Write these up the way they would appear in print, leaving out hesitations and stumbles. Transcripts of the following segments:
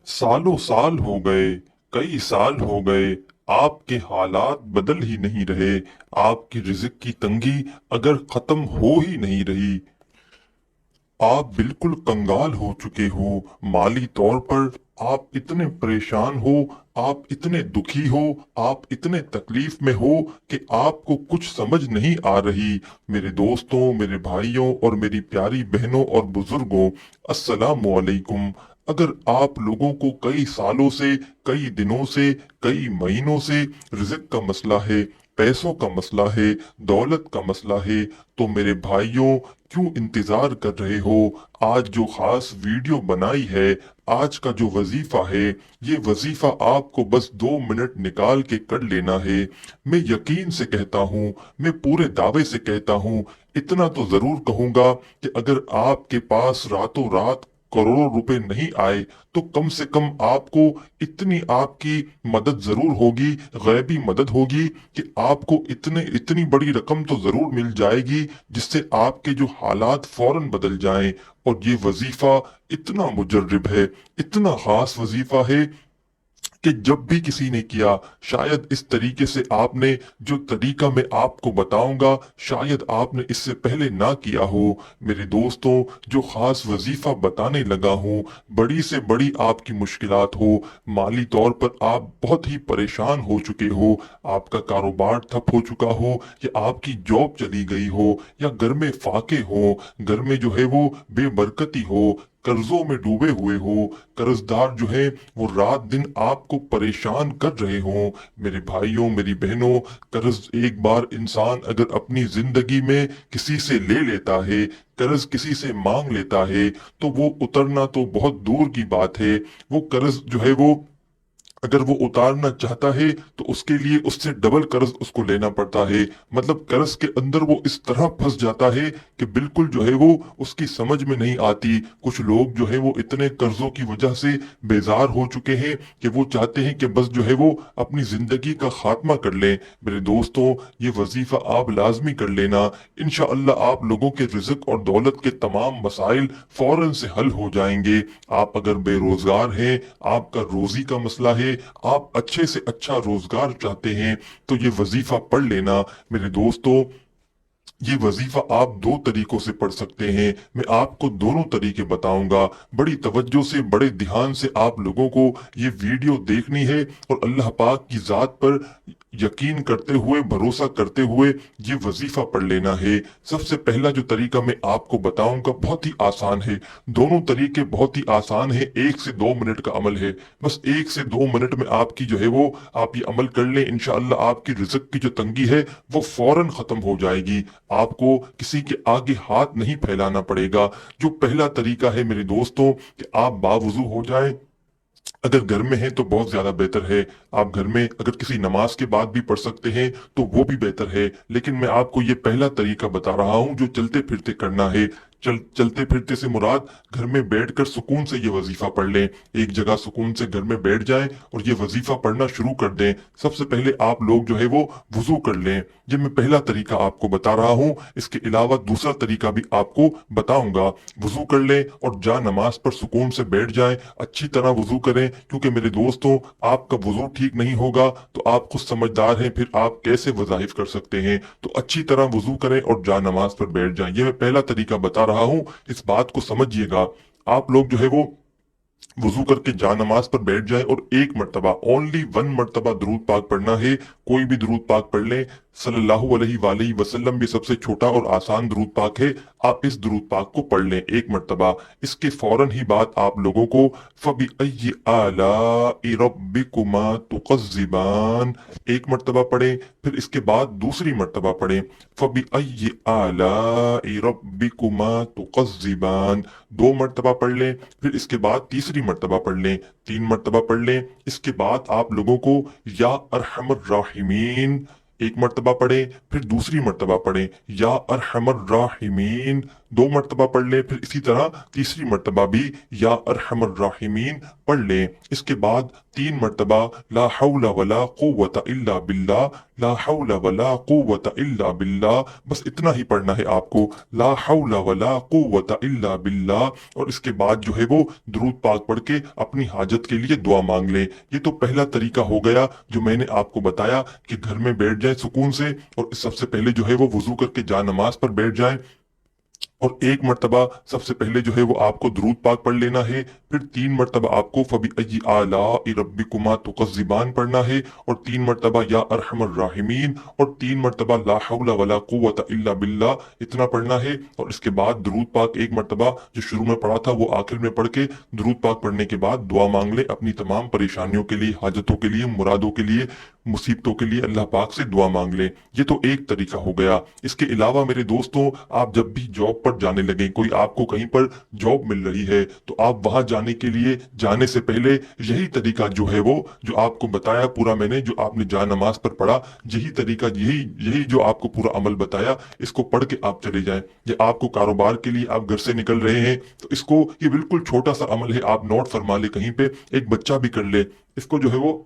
सालों साल हो गए, कई साल हो गए, आपके हालात बदल ही नहीं रहे। आपकी रिज़्क की तंगी अगर खत्म हो ही नहीं रही। आप बिल्कुल कंगाल हो चुके हो। माली तौर पर आप इतने परेशान हो, आप इतने दुखी हो, आप इतने तकलीफ में हो कि आपको कुछ समझ नहीं आ रही। मेरे दोस्तों, मेरे भाइयों और मेरी प्यारी बहनों और बुजुर्गों, अस्सलामु अलैकुम। अगर आप लोगों को कई सालों से, कई दिनों से, कई महीनों से रिज़्क का मसला है, पैसों का मसला है, दौलत का मसला है, तो मेरे भाइयों क्यों इंतजार कर रहे हो। आज जो खास वीडियो बनाई है, आज का जो वजीफा है, ये वजीफा आपको बस 2 मिनट निकाल के कर लेना है। मैं यकीन से कहता हूँ, मैं पूरे दावे से कहता हूँ, इतना तो जरूर कहूंगा कि अगर आपके पास रातों रात करोड़ों रुपए नहीं आए, तो कम से कम आपको इतनी आपकी मदद जरूर होगी, गैबी मदद होगी, कि आपको इतनी बड़ी रकम तो जरूर मिल जाएगी जिससे आपके जो हालात फौरन बदल जाएं। और ये वजीफा इतना मुजर्रिब है, इतना खास वजीफा है कि जब भी किसी ने किया, शायद इस तरीके से आपने, जो तरीका मैं आपको बताऊंगा, शायद आपने इससे पहले ना किया हो। मेरे दोस्तों, जो खास वजीफा बताने लगा हूं, बड़ी से बड़ी आपकी मुश्किलात हो, माली तौर पर आप बहुत ही परेशान हो चुके हो, आपका कारोबार ठप हो चुका हो, या आपकी जॉब चली गई हो, या घर में फाके हो, घर में जो है वो बेबरकती हो, कर्जों में डूबे हुए हो, कर्जदार जो है वो रात दिन आपको परेशान कर रहे हो। मेरे भाइयों, मेरी बहनों, कर्ज एक बार इंसान अगर अपनी जिंदगी में किसी से ले लेता है, कर्ज किसी से मांग लेता है, तो वो उतरना तो बहुत दूर की बात है। वो कर्ज जो है वो अगर वो उतारना चाहता है तो उसके लिए उससे डबल कर्ज उसको लेना पड़ता है। मतलब कर्ज के अंदर वो इस तरह फंस जाता है कि बिल्कुल जो है वो उसकी समझ में नहीं आती। कुछ लोग जो है वो इतने कर्जों की वजह से बेजार हो चुके हैं कि वो चाहते हैं कि बस जो है वो अपनी जिंदगी का खात्मा कर लें। मेरे दोस्तों, ये वजीफा आप लाजमी कर लेना। इंशाअल्लाह आप लोगों के रिज़्क और दौलत के तमाम मसाइल फौरन से हल हो जाएंगे। आप अगर बेरोजगार हैं, आपका रोजी का मसला है, आप अच्छे से अच्छा रोजगार चाहते हैं, तो ये वजीफा पढ़ लेना। मेरे दोस्तों, ये वजीफा आप दो तरीकों से पढ़ सकते हैं। मैं आपको दोनों तरीके बताऊंगा। बड़ी तवज्जो से, बड़े ध्यान से आप लोगों को ये वीडियो देखनी है और अल्लाह पाक की जात पर यकीन करते हुए, भरोसा करते हुए ये वजीफा पढ़ लेना है। सबसे पहला जो तरीका मैं आपको बताऊंगा बहुत ही आसान है। दोनों तरीके बहुत ही आसान है, 1 से 2 मिनट का अमल है। बस 1 से 2 मिनट में आपकी जो है वो, आप ये अमल कर लें, इंशाअल्लाह आपकी रिज़्क की जो तंगी है वो फौरन खत्म हो जाएगी। आपको किसी के आगे हाथ नहीं फैलाना पड़ेगा। जो पहला तरीका है मेरे दोस्तों, कि आप बावुजू हो जाएं। अगर घर में है तो बहुत ज्यादा बेहतर है। आप घर में अगर किसी नमाज के बाद भी पढ़ सकते हैं तो वो भी बेहतर है। लेकिन मैं आपको ये पहला तरीका बता रहा हूं जो चलते फिरते करना है। चलते फिरते से मुराद, घर में बैठकर सुकून से ये वजीफा पढ़ लें। एक जगह सुकून से घर में बैठ जाएं और ये वजीफा पढ़ना शुरू कर दें। सबसे पहले आप लोग जो है वो वजू कर लें। ये मैं पहला तरीका आपको बता रहा हूं। इसके अलावा दूसरा तरीका भी आपको बताऊंगा। वजू कर लें और जा नमाज पर सुकून से बैठ जाएं। अच्छी तरह वजू करें, क्योंकि मेरे दोस्तों, आपका वजू ठीक नहीं होगा तो आप खुद समझदार हैं, फिर आप कैसे वजाइफ कर सकते हैं। तो अच्छी तरह वजू करें और जा नमाज पर बैठ जाएं। ये मैं पहला तरीका बता रहा हूं, इस बात को समझिएगा। आप लोग जो है वो वजू करके जा नमाज पर बैठ जाए और एक मर्तबा, ओनली 1 मर्तबा दरूद पाक पढ़ना है। कोई भी दरूद पाक पढ़ लें। सल्लल्लाहु अलैहि वसल्लम भी सबसे छोटा और आसान दरूद पाक है। आप इस दरूद पाक को पढ़ लें 1 मर्तबा। इसके फौरन ही बाद आप लोगों को फबी अय्यि आलाइ रब्बिकुमा तुकज़्ज़िबान 1 मर्तबा पढ़ें। फिर इसके बाद दूसरी मर्तबा पढ़ें फबी अय्यि आलाइ रब्बिकुमा तुकज़्ज़िबान। 2 मर्तबा पढ़ लें। फिर इसके बाद तीसरी मर्तबा पढ़ लें। 3 मर्तबा पढ़ लें। इसके बाद आप लोगों को या अरहमर राहिमीन 1 मर्तबा पढ़ें। फिर दूसरी मर्तबा पढ़ें या अरहमर राहिमीन 2 मरतबा पढ़ लें, फिर इसी तरह तीसरी मरतबा भी या अरहमर राहिमीन पढ़ लें। इसके बाद 3 मरतबा ला हौला वला कुव्वता इल्ला बिल्लाह, ला हौला वला कुव्वता इल्ला बिल्लाह, बस इतना ही पढ़ना है आपको, ला हौला वला कुव्वता इल्ला बिल्लाह। और इसके बाद जो है वो दुरूद पाक पढ़ के अपनी हाजत के लिए दुआ मांग लें। ये तो पहला तरीका हो गया जो मैंने आपको बताया कि घर में बैठ जाए सुकून से, और सबसे पहले जो है वो वजू करके जा नमाज पर बैठ जाए, और 1 मरतबा सबसे पहले जो है वो आपको दुरूद पाक पढ़ लेना है। फिर 3 मरतबा आपको फबी अय्यि आलाइ रब्बिकुमा तुकज़्ज़िबान पढ़ना है, और 3 मरतबा या अरहमर राहिमीन, और 3 मरतबा ला हौला वला कुव्वता इल्ला बिल्लाह, इतना पढ़ना है। और इसके बाद दुरूद पाक 1 मरतबा जो शुरू में पढ़ा था वो आखिर में पढ़ के दुरूद पाक पढ़ने के बाद दुआ मांग ले अपनी तमाम परेशानियों के लिए, हाजतों के लिए, मुरादों के लिए, मुसीबतों के लिए अल्लाह पाक से दुआ मांग ले। ये तो एक तरीका हो गया। इसके अलावा मेरे दोस्तों, आप जब भी जॉब पर जाने लगे, कोई आपको कहीं पर जॉब मिल रही है, तो आप वहां जाने के लिए जाने से पहले यही तरीका जो है वो जो आपको बताया पूरा मैंने, जो आपने जा नमाज पर पढ़ा, यही तरीका, यही यही जो आपको पूरा अमल बताया, इसको पढ़ के आप चले जाएं। ये आपको कारोबार के लिए आप घर से निकल रहे हैं तो इसको, ये बिल्कुल छोटा सा अमल है, आप नोट फरमा ले कहीं पे, एक बच्चा भी कर ले, इसको जो है वो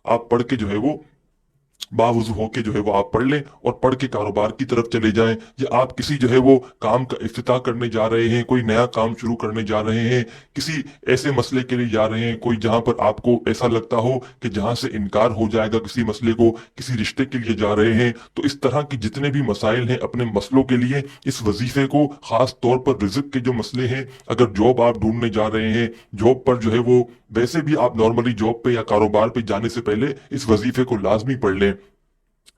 आप पढ़ के जो है वो बावजू होके जो है वो आप पढ़ लें और पढ़ के कारोबार की तरफ चले जाएं। या आप किसी जो है वो काम का इफ्तिताह करने जा रहे हैं, कोई नया काम शुरू करने जा रहे हैं, किसी ऐसे मसले के लिए जा रहे हैं, कोई जहां पर आपको ऐसा लगता हो कि जहां से इनकार हो जाएगा किसी मसले को, किसी रिश्ते के लिए जा रहे हैं, तो इस तरह की जितने भी मसाइल हैं अपने मसलों के लिए इस वजीफे को, खास तौर पर रिज़्क के जो मसले हैं, अगर जॉब आप ढूंढने जा रहे हैं, जॉब पर जो है वो, वैसे भी आप नॉर्मली जॉब पे या कारोबार पे जाने से पहले इस वजीफे को लाजमी पढ़ लें।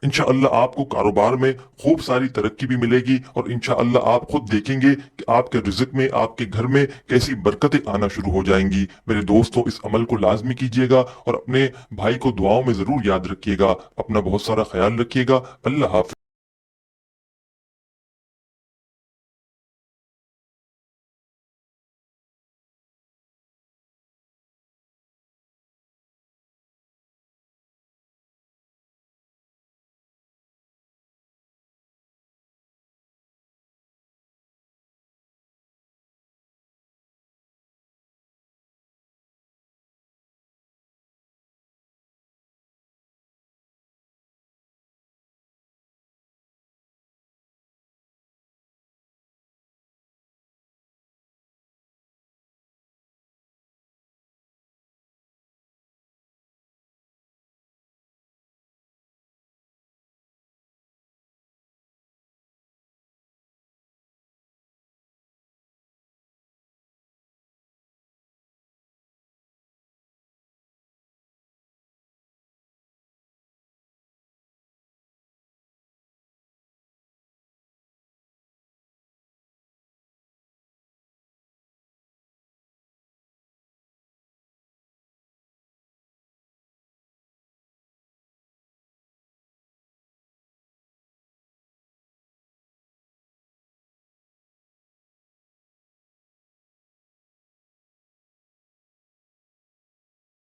इंशाअल्लाह आपको कारोबार में खूब सारी तरक्की भी मिलेगी, और इंशाअल्लाह आप खुद देखेंगे कि आपके रिज़्क में, आपके घर में कैसी बरकतें आना शुरू हो जाएंगी। मेरे दोस्तों, इस अमल को लाजमी कीजिएगा और अपने भाई को दुआओं में जरूर याद रखिएगा। अपना बहुत सारा ख्याल रखिएगा। अल्लाह हाफ़िज़।